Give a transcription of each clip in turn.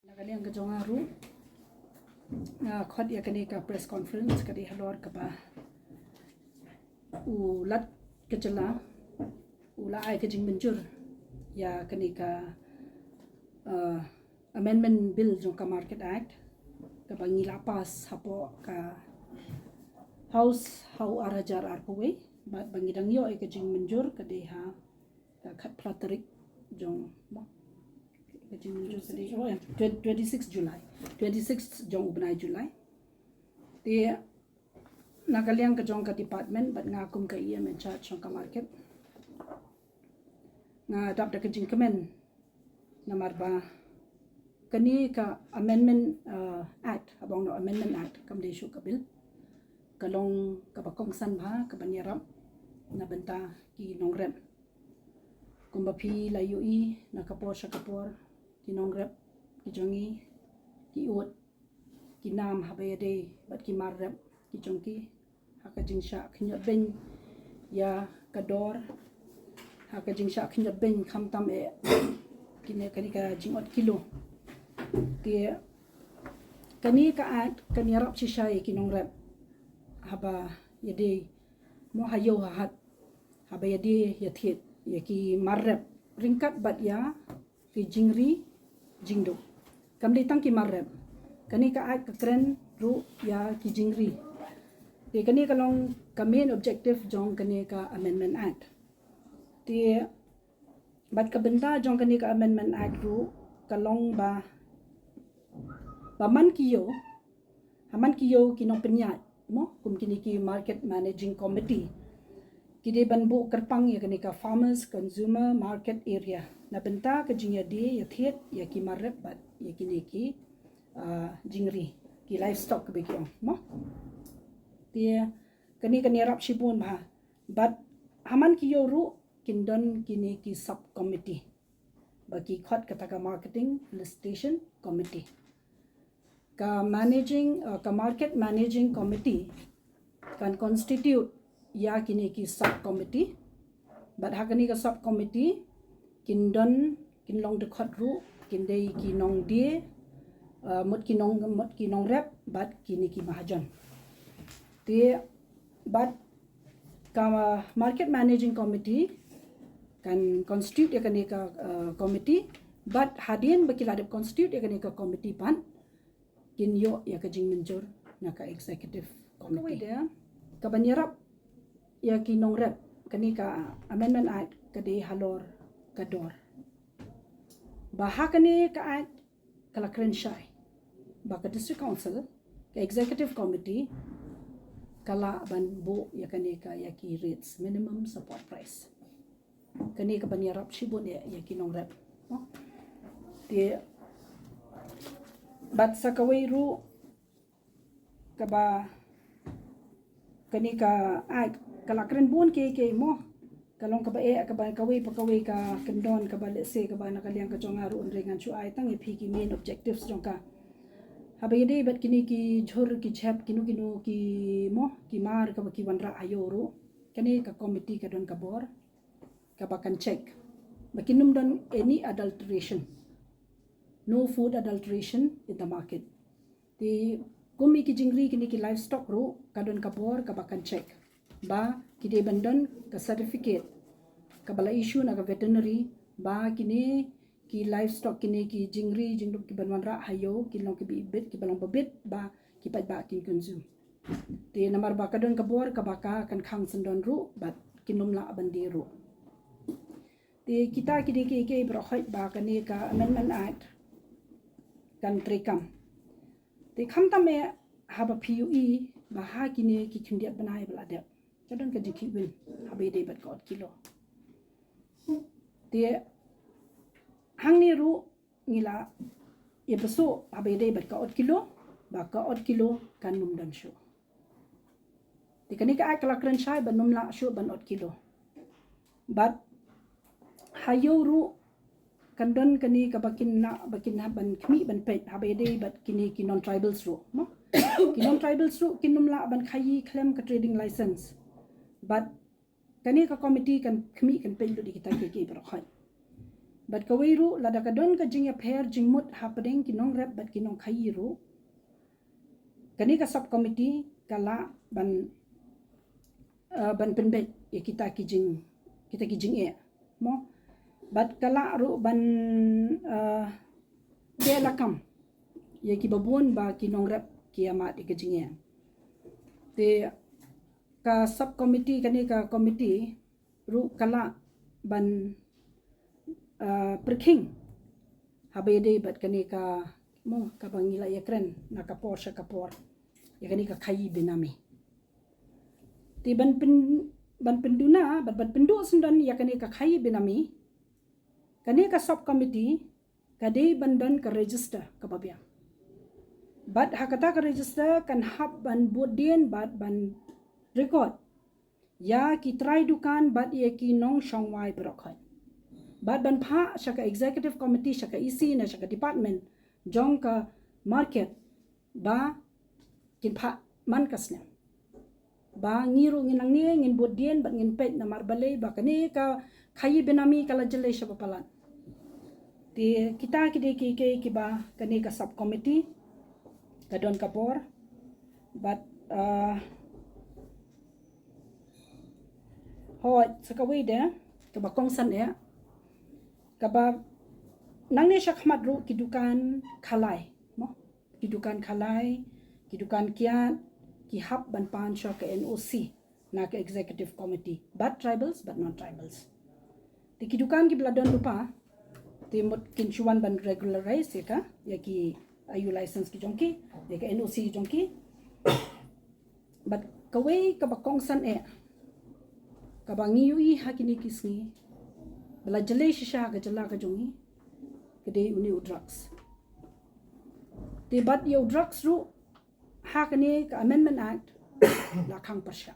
Nakaliang ka jong aru na khot ya kani ka press conference kadi halor ka ba ulat kecela ula ai ka jing menjur ya kani ka amendment bill jong ka market act ka bangi lapas hapo ka house hau arajar arpoi bat bangi dang yo ai ka jing menjur kadi ha ka khat platarik jong 26 July 26 jong ubnai July dia nakaliang ka jong ka department bat ngakum ka iya men charge jong ka market nga dap da ka jing kemen namar ba kani ka amendment act abang no amendment act kam de shu ka bil kalong ka bakong san ba ka banyaram na benta ki nongrep kumbapi layu i nakapor sa kapor ki nongrep ki jongi ki ut ki nam habayade bat ki marrep ki jongki haka jingshah khinyot ben ya kador haka jingshah khinyot ben kamtam kine kani ka jingot kilo ke kani ka at kani rap shishay ki nongrep haba yade mo hayo hat habayade yathet ya ki marrep ringkat bat ya ki jingri jingdo kam ditang ki marrep kani ka at kren ru ya ki jingri te kani kalong ka main objective jong kani ka amendment act te bat ka benda jong kani ka amendment act ru kalong ba man kiyo haman kiyo kinong penyat mo kum kini ki market managing committee kide banbu kerpang ya kani ka farmers consumer market area na benta ka jingya di ya thet ya ki marrep bat ya kini ki jingri ki livestock be ki mo dia kani rap shibun ma bat haman ki yoru kindon kini ki sub committee bagi khot kata ka marketing solicitation committee ka managing ka market managing committee kan constitute ya kini ki sub committee but hakani ka sub committee kindon kinlong de khot ru kindai ki nong die mot ki nong rep but kini ki mahajan te but ka market managing committee kan constitute ya kani ka committee but hadin bakila de constitute ya kani ka committee pan kin yo ya ka jing menjur na ka executive committee dia ka banyarap ya ki nong rep kani ka amendment act kadi halor kador baha kani ka act kala krenshai ba ka district council ka executive committee kala ban bu ya kani ka ya ki rates minimum support price kani ka banyarap shibun ya ki nong rep ti bat sa kawai ru ka ba kani ka act kala kren bun ke mo kalong ka ba kawai pa kawai ka kendon ka ba lese ka ba nakaliang ka jong aru ringan chu ai tang phi ki main objectives jong ka habayde bat kini ki jhur ki chap kinu ki mo ki mar ka ba ki wanrah ayoru kani ka committee ka don ka bor ka ba kan check bakinum don any adulteration no food adulteration in the market ti kumi ki jingri kini ki livestock ru ka don ka bor ka ba kan check ba kide bandon ka certificate ka bala issue na ka veterinary ba kini ki livestock kini ki jingri jingdup ki banwanra hayo kilong ki bibit ki balang babit ba ki pat ba kin consume te namar ba ka don ka bor ka ba ka kan khang sandon ru bat kinum la bandiru te kita kidi ke brokhoi ba kani ka amendment act kan trekam te khamta me haba pue ba ha kini ki khundiat banai bala de kadon ka jiki win habe de bat god kilo te hangni ru ngila ye beso habe de bat ka od kilo ba ka od kilo kan num dam shu te kani ka akla kran shai ban num la shu ban od kilo but hayo ru kandon kani ka bakin na ban khmi ban pet habe de bat kini ki non tribals ru no ki non tribals ru kinum la ban khayi claim ka trading license but kani ka committee kan khmi kan pe lu di kita ke bro khai Bat kawiru lada kadon ka jing pair jingmut happening kinong rep bat kinong khayiru. Kani ka subcommittee kala ban penbet ya kita kijing mo bat kala ru ban dia lakam ya ki babun ba kinong rep kiamat ikijing te ka subcommittee kani ka committee ru kala ban perking habede bat kani ka mo ka bangila ya kren na kapor ya kani ka khayi binami ti ban penduna ban pendu sundan ya kani ka khayi binami kani ka subcommittee kade bandan ka register ka babya bat hakata ka register kan hab ban bodien bat ban record ya ki try dukan bat ye ki nong shongwai brokhai bat ban pha shaka executive committee shaka EC na shaka department jong ka market ba kin pha man kasnya ba ngiru nginang ni ngin bodien bat ngin pet na marbale ba kani ka khayi benami kala jele shapapalan ti kita ki ba kani ka subcommittee kadon kapor but hot sakawi de kaba kongsan ya kaba nangne shakhmat ru kidukan khalai mo kidukan khalai kidukan kiat ki hab ban pan sha ka NOC na ka executive committee but tribals but non tribals ti kidukan ki bladon lupa ti mot kinchuan ban regularize ya ki ayu license ki jongki ya ka NOC ki jongki but kawai ka bakongsan ka bangiui hakini kisni bala jale shisha ka jala ka jongi kede uni drugs ti bat yo drugs ru hakani ka amendment act la khang pasha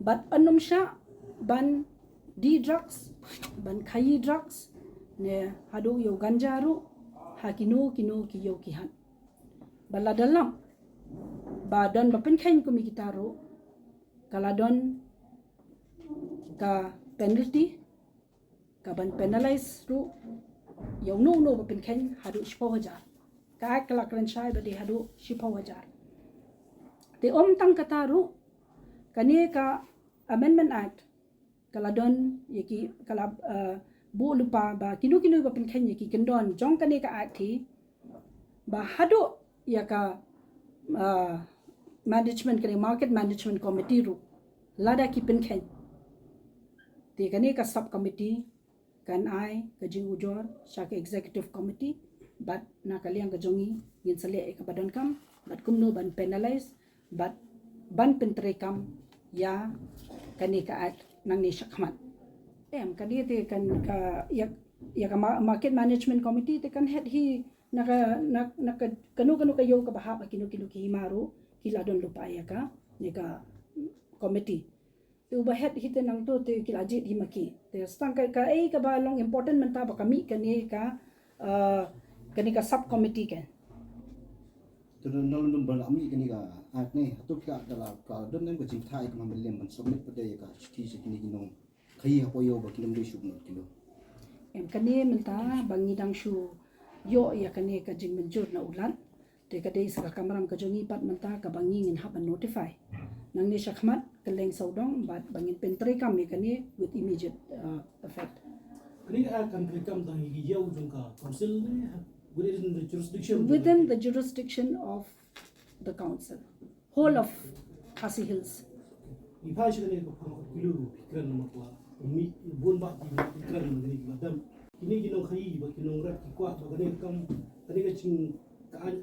but anum sha ban di drugs ban khayi drugs ne hadu yo ganja ru hakinu kinu ki yo ki han bala dalam badan bapen khain ko mi kitaro kaladon ka penalty ka ban penalize ru yo no bapen khain hadu shpo hajar ka kala kran shai bade hadu shpo hajar te om tang kataru kani ka amendment act kaladon yaki kala bu lupa ba kinu bapen khain yaki kendon jong kani ka act thi ba hadu ya ka management kani market management committee ru lada ki pen khain te kani ka subcommittee kan ai ka jing ujor sha ka executive committee but na kaliang ka jongi ngin sale ka badan kam but kumno ban penalize but ban pentre kam ya kani ka act nang ni shakmat kani te kan ka ya ka market management committee te kan head hi naka kanu kayo ka bahaba kinu ki himaru kiladon lupa ya ka ni ka committee tu bahet hite nang to te kilajit himaki te stang ka ka balong important menta ba kami kani ka sub committee kan to non non balami kani ka at ne to ka dala ka don nem ko jing thai ka mamlem ban submit pade ka thi se kini kinong khai ha koyo ba kilom de shub not kilo kani menta bangi dang shu yo ya kani ka jing menjur na ulan te ka dei sa kamram ka jongi pat menta ka bangi ngin ha ban notify nang ni shakmat kaleng saudong bat bangin pentre kam me kani with immediate effect kani kan kam dang gi yau jong ka council within the jurisdiction of the council whole of Khasi Hills ipa shi ne ko kilo fikran ma kwa mi bon ba di fikran ma ni madam ini ginong khayi ba kinong rap ki kwa ba kani kam kani ka ching ka an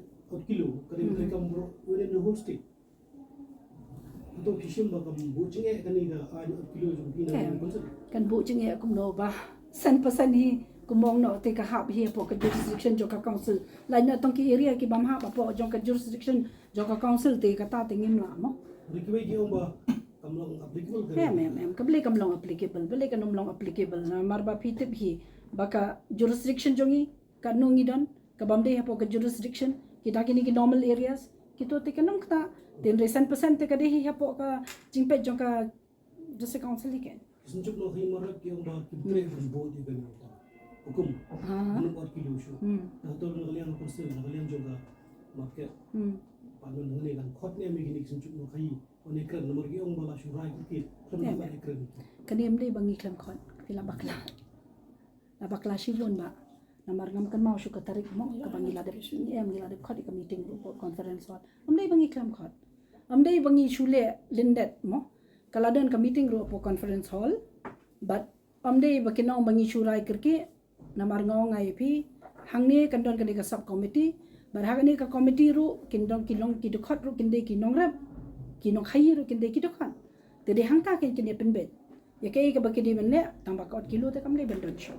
kilo kani kam bro within the whole state to kishim ba kam bu chinge kani ga an kilo jong pina kan bu chinge kum no ba san pasan hi kumong no te ka hab hi po ka jurisdiction jo ka council lai na tong ki area ki bam ha ba po jo ka jurisdiction jo ka council te ka ta tingim la mo rikwai gi ba kamlong applicable kamlong applicable bele kanomlong applicable na marba pitip hi baka jurisdiction jongi ka nungi don ka bamde ha po ka jurisdiction kita kini ki normal areas kito te kanong ta den recent percent te ka dehi ha po ka jingpet jo ka district council iken sunjuk no hi marap ki ba ki pre bo di kan hukum Ha. belum 4 kilo syu dah tahu kalian concern kalian juga market panon ngene kan khot ne mi gini sunjuk no khai one kran nomor gi ong bala syurai kit kran ba kran Kaniem dei bangi klam khot pila bakla. Na bakla shivon ba. Na marngam kan mau syu katarik mo ka bangi ladep ngila dep khot ka meeting report conference hall. Dei bangi klam khot. Dei bangi shule lindet mo. Kaladan ka meeting report conference hall but dei bakinong bangi syurai kirke na marngong ngai pi hangne kandon ka ka sub committee bar hagni ka committee ru kindong kilong kidukhat ru kinde kinongrep kinong khayi ru kinde kidukhat tede hangka ken kine penbet ya kai ka bakidi menle tambah ka 8 kilo te kam le bendon show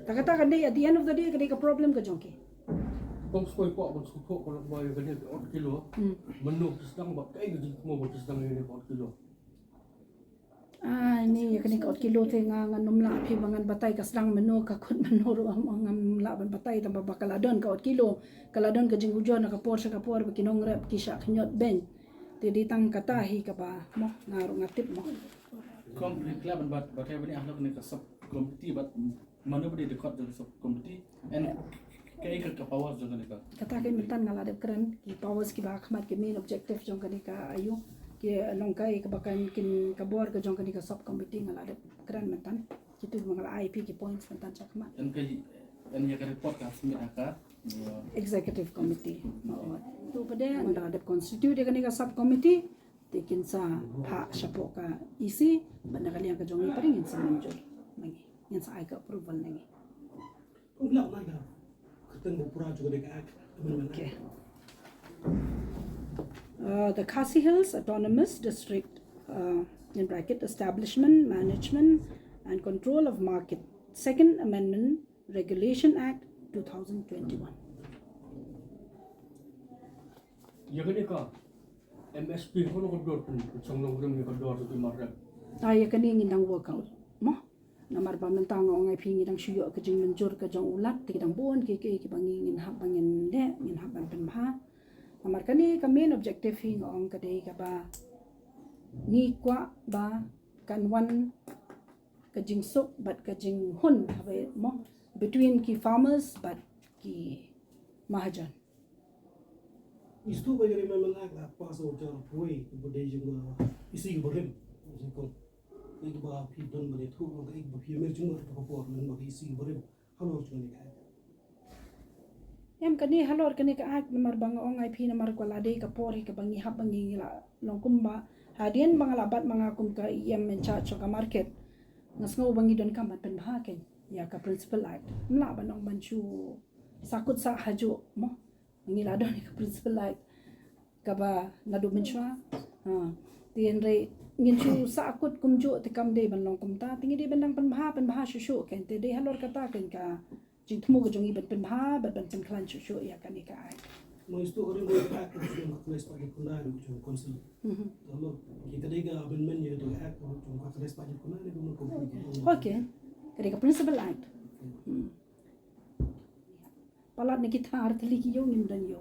takata kan dei at the end of the day ka problem ka jongke Kung skoy ko abang suko ko lang bayo ganyan 8 kilo. Menu sedang bak kai gaji mo bot sedang ini 8 kilo. Ni ya kani ka 8 kilo te nga numla phi bangan batay ka sedang menu ka khut menu ru ngam la ban batay tambah bakaladon ka 8 kilo kaladon ka jing hujon ka por sa ka por kinong rep kisha khnyot ben te di tang kata hi ka ba mo ngaru ngatip mo Kung klab bat batay bani ahlak ni ka sub committee bat mana bade dekat dengan sub committee and kai ka power jangan ni ka. kata ke mintan ngala de kren ki powers ki ba khmat ke main objective jong kani ka ayu ke long kai ka bakan kin ka bor ka jong kani ka sub committee ngala de kren mintan kitu mangala IP ki points mintan chakmat And kai and ya ka report ka smit ka executive committee mawat tu pada anda ada constitute dia kani ka sub committee tekin sa pha shapo ka isi banda kalian ka jongi paring in sa manjur mangi yan sa ai ka approval nangi kung la na ga keteng pura juga dekat okay the Khasi Hills Autonomous District in bracket establishment management and control of market second amendment regulation act 2021 ya gani ka MSP hono ko dor pun sang nongrem ni ka dor tu marrem. ay kani ngindang workout mo namar ba mentang ngai phi ngidang shuyo ka jing menjur ka jong ulat ti dang bon ki bangi ngin hab bangin de ngin hab ban pen bha namar kani ka main objective hi ngong ka dei ka ba ni kwa ba kan wan ka jing sok but ka jing hun habe mo between ki farmers but ki mahajan istu ba gari memang agak pas ojo pui bude juga isi berem ko ik ba pi don bare thu ko ik ba pi mer chung ko por men ba isi berem halo chung ni ka em kani halor kani ka ak namar bang ong ai phi namar ko lade ka por ka bangi hab bangi ngila longkum ba hadian bangala bat mga kum ka em en cha ka market ngasngo bangi don kam pen bha ken ya ka principal act mla banong manchu sakut sa haju mo ngila don ka principal act ka ba nadu menchwa tien re ngin chu sa akut kumjo te kam de ban long kum ta tingi de ban pen bha shu ken te de halor kata ken ka jing thmu ko jongi ban pen bha ban pen klan shu ya kani ka ai mo istu orang go back to the place pa kunai ru chung konsil tamo kita dega ben men ye do act ru chung ka place pa kunai ni mo ko okay kare ka principal act palat ni kita artli ki yo nim dan yo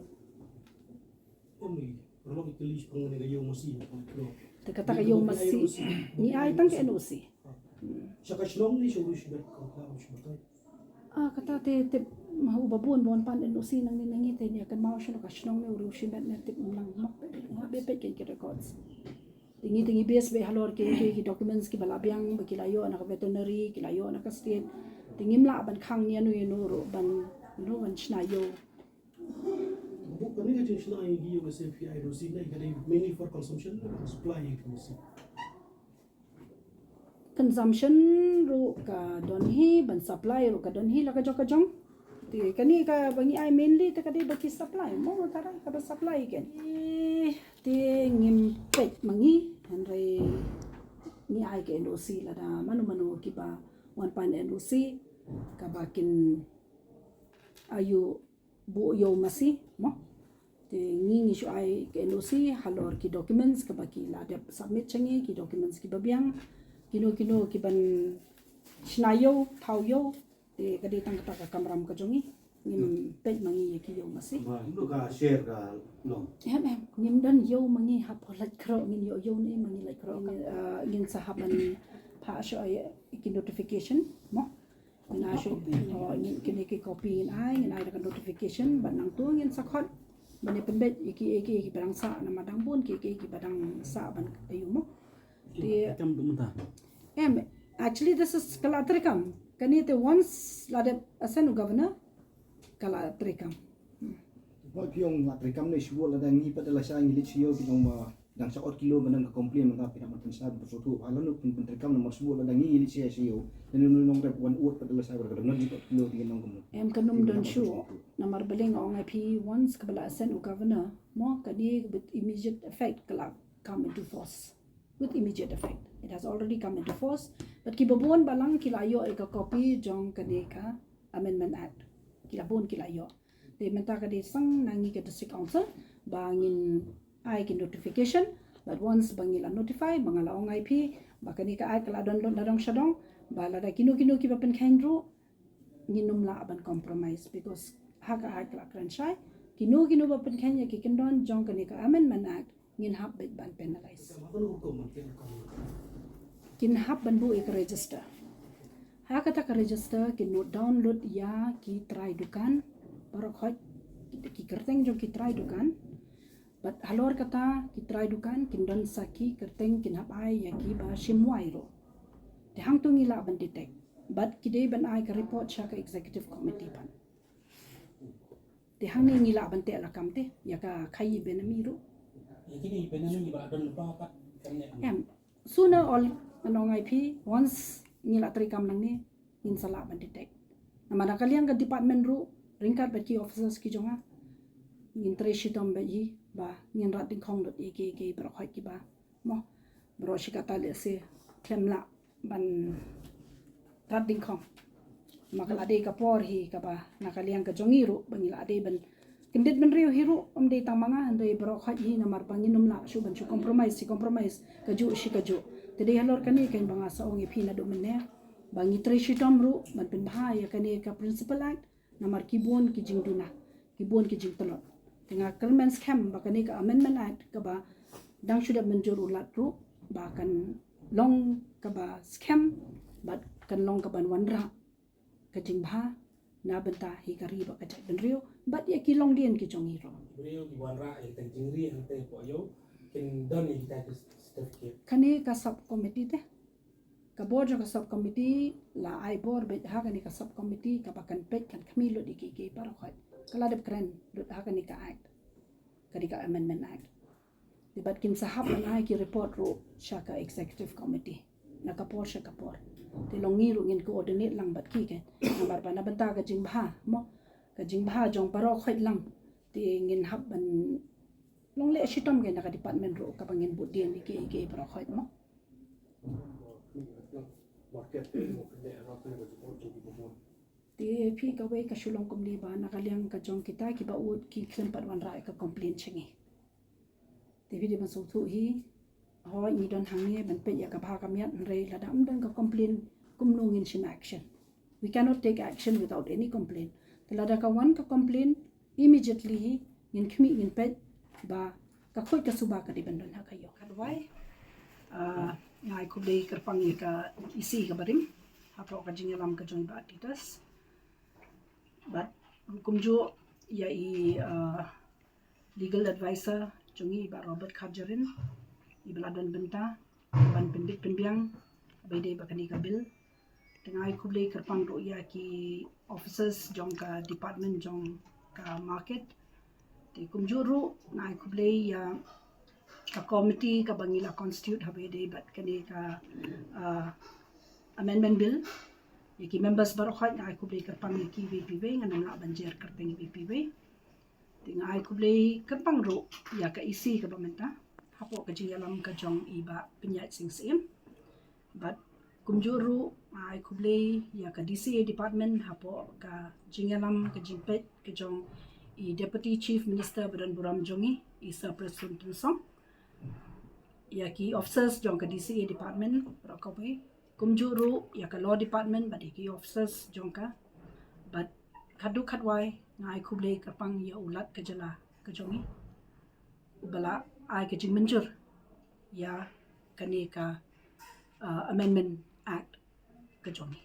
omi kalau kita list pengen ga yo masih ko te kata ka yo masi ni ai tang ke NOC saka shlong ni shuru shibet ko ka shibet kata te mau babun bon pan NOC nang ni nangi te ni kan mau shno ka shnong me uru shibat na tip lang mak be pe ke records tingi base be halor ke documents ki bala biang be kilayo na veterinary kilayo na ka state tingi mla ban khang ni anu ro ban no ban shna yo bukan ni jenis lain di USFI Rusi ni kadai mainly for consumption supply Rusi consumption ru ka don hi ban supply ru ka don hi la ka jong ti kani ka bangi ai mainly te kadai baki supply mo tara ka ba supply ken ti ngim pet mangi andre ni ai ke NOC la da manu ki ba one pan NOC ka bakin ayu bu yo masi mo te ngi shu ai ke NOC halor ki documents ka baki la de submit changi ki documents ki babiang kino ki ban shnayo thauyo te kadi tang kata ka kamram ka jongi ngim pet mangi ki yo masi lu ka share ka no em ngim dan yo mangi ha polat kro ngin yo ni mangi like kro ngin sahaban pha sho ai ki notification mo mina shu kini ki copy in ai ngin ai dakan notification ban nang tu ngin sakhot bani penbet iki barang sa na madang bun ki barang sa ban ayu mo ti Kam dumta. actually this is kala trikam kani te once lade asenu governor kala trikam Mọi piong ngặt rekam này shuo là đang nghi bắt là sai nghi lịch siêu thì ông mà đang sao 8 kilo mà đang complain mà tapi nak pensar betul tu halan pun pun rekam nomor shuo là đang nghi lịch siêu nên nongrep one uot bắt là sai berkata nanti 4 kilo di nong kamu kanum don shu namar beling ong ip once kabala asenu governor mo kani with immediate effect kala come into force with immediate effect it has already come into force but kibabon balang kilayo eka copy jong kani ka amendment act kilabon kilayo they menta ka de sang nangi ka district council bangin ai ki notification but once bangila notify bangala ong ip bakani ka ai kala don dadong shadong bala da kinu ki bapen khainru nginum la aban compromise because haka ai kala kran shai kinu bapen khanya ki kendon jong kani ka amendment act ngin hab bet ban penalize kin hab ban bu ek register haka ta ka register kin note download ya ki try dukan barok hoj ki kerteng jong ki try dukan but halor kata ki try dukan kindon saki kerteng kin hab ai ya ki ba shimwai ro te hang tu ngila ban detect but kidei ban ai ka report sha ka executive committee ban te hang ni ngila ban te la kam te ya ka khai benami ro Kini benani ba don pa pa kan sooner all anong ip once ngila tri kam nang ni in sala ban detect namada kaliang ka department ru ringkat baki officers ki jonga ngin tre shitom ba yi ba ngin rat ding khong dot ke bro khoi ki ba mo bro shikata le se klemla ban rat ding khong makala de ka por hi ka ba nakaliang ka jongi ru bangila de ban kindit ban riu hiru de tamanga ande bro khoi hi namar banginum la shu ban chu compromise ka ju shi ka ju te de halor kani ken banga sa ong phi na do menne bangi tre shitom ru ban pin bha ya kani ka principal act namar kibon ki jingduna kibon ki jingtolot tinga kelmen scam bakani ka amendment act ka ba dang shuda menjur ulat ru ba kan long ka ba scam but kan long ka ban wanrah ka jingbha na benta hi ka riba ka ben rio but ya ki long dien ki jongi ro Beliau di wanrah yang terjingri yang terpoyo kin don ni kita certificate. kani ka sub committee te ka board ka sub committee la ai board be ha kani ka sub committee ka bakan pet kan khmi lo di ki par khoi kala de kren lut ha kani ka act kani ka amendment act debat kin sahab man ai ki report ro shaka executive committee na ka por shaka por te longi ru ngin coordinate lang bat ki ke nambar ba na banta ka jingbha mo ka jingbha jong paro khoi lang te ngin hab ban long le shitom ge na ka department ro ka bangin bu dien ki paro khoi mo Market mo kende rata ko support to people. te phi ka we ka shulong kumli ba nakaliang ka jong kita ki ba ut ki khlem pat wan ra ka complain chengi te vi de ban so thu hi ho ni don hangi ban pe ya ka bha ka miat re la dam dang ka complain kum no ngin shin action we cannot take action without any complaint te la da ka wan ka complain immediately hi ngin khmi ngin pe ba ka khoi ka suba ka di ban don ha ka yo adwai ngai ku dei ka pang ka isi ka barim apa ka jingalam ka jong ba titas but hukum jo ya legal advisor jongi ba Robert Khajarin ibladon benta ban pendit penbiang baide bakani ka bill tengai kublei kerpang ro ya ki officers jong ka department jong ka market te kumjuru ngai kublei ya ka committee ka bangila constitute habe de bat kani ka amendment bill ki members baru khat ngai kublei kerpang ki VPW ngan la banjer kerteng VPW tingai kublei kerpang ro ya ka isi ka bamenta hapo ka jingalam ka jong iba penyat sing sim but kumjuru ai kublei ya ka DCA department hapo ka jingalam ka jimpet ka jong i deputy chief minister Badan Buram Jongi i Sir President Tunsong ya ki officers jong ka DCA department rokawe kumjuru ya ka law department but ki officers jong ka but khadu khatwai ngai kublei ka pang ya ulat ka jala ka jongi bala ai ka jing menjur ya kani ka amendment act ka jongi